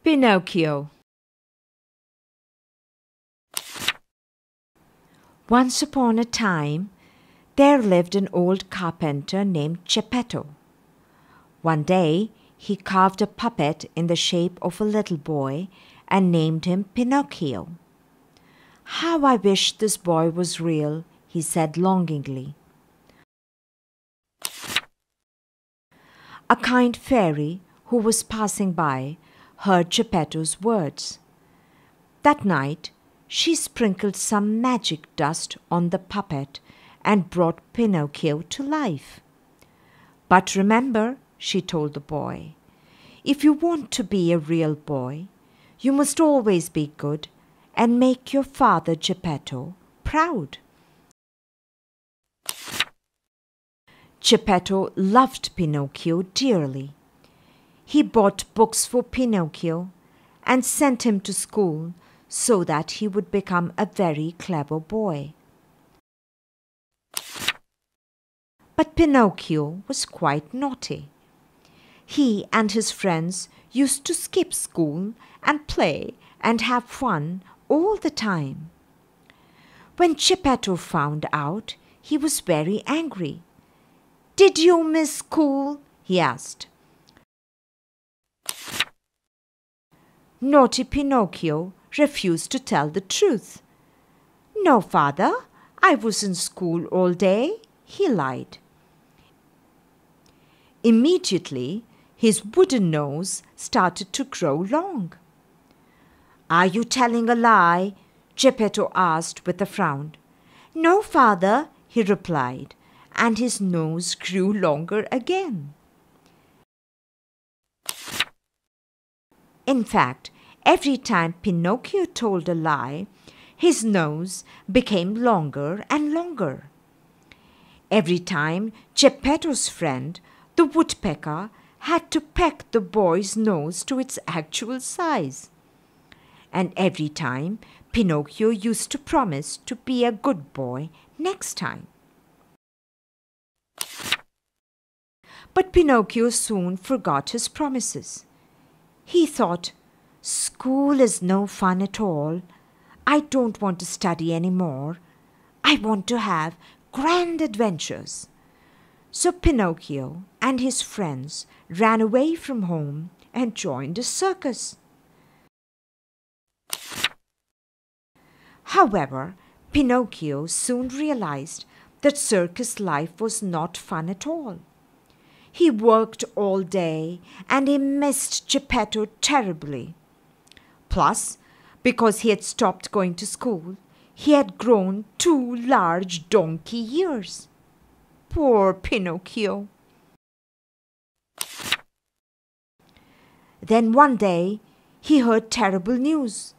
Pinocchio. Once upon a time, there lived an old carpenter named Geppetto. One day, he carved a puppet in the shape of a little boy and named him Pinocchio. "How I wish this boy was real," he said longingly. A kind fairy who was passing by heard Geppetto's words. That night, she sprinkled some magic dust on the puppet and brought Pinocchio to life. "But remember," she told the boy, "if you want to be a real boy, you must always be good and make your father Geppetto proud." Geppetto loved Pinocchio dearly. He bought books for Pinocchio and sent him to school so that he would become a very clever boy. But Pinocchio was quite naughty. He and his friends used to skip school and play and have fun all the time. When Geppetto found out, he was very angry. "Did you miss school?" he asked. Naughty Pinocchio refused to tell the truth. "No, father, I was in school all day," he lied. Immediately, his wooden nose started to grow long. "Are you telling a lie?" Geppetto asked with a frown. "No, father," he replied, and his nose grew longer again. In fact, every time Pinocchio told a lie, his nose became longer and longer. Every time Geppetto's friend, the woodpecker, had to peck the boy's nose to its actual size. And every time Pinocchio used to promise to be a good boy next time. But Pinocchio soon forgot his promises. He thought, "School is no fun at all. I don't want to study any more. I want to have grand adventures." So Pinocchio and his friends ran away from home and joined a circus. However, Pinocchio soon realized that circus life was not fun at all. He worked all day and he missed Geppetto terribly. Plus, because he had stopped going to school, he had grown 2 large donkey ears. Poor Pinocchio. Then one day he heard terrible news.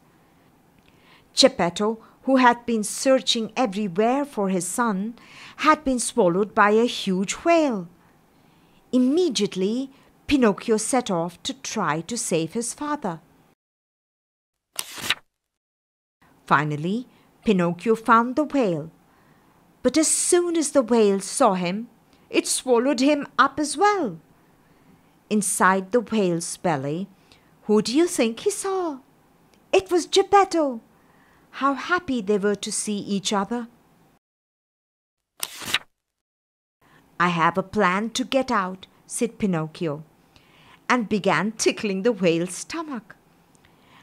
Geppetto, who had been searching everywhere for his son, had been swallowed by a huge whale. Immediately, Pinocchio set off to try to save his father. Finally, Pinocchio found the whale. But as soon as the whale saw him, it swallowed him up as well. Inside the whale's belly, who do you think he saw? It was Geppetto. How happy they were to see each other. "I have a plan to get out," said Pinocchio, and began tickling the whale's stomach.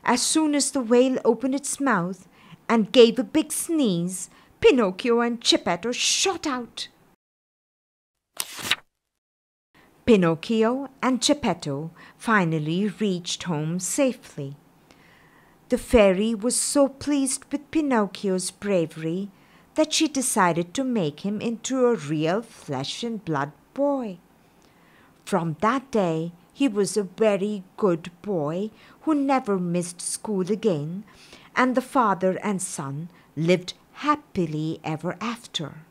As soon as the whale opened its mouth and gave a big sneeze, Pinocchio and Geppetto shot out. Pinocchio and Geppetto finally reached home safely. The fairy was so pleased with Pinocchio's bravery that she decided to make him into a real flesh and blood boy. From that day, he was a very good boy who never missed school again, and the father and son lived happily ever after.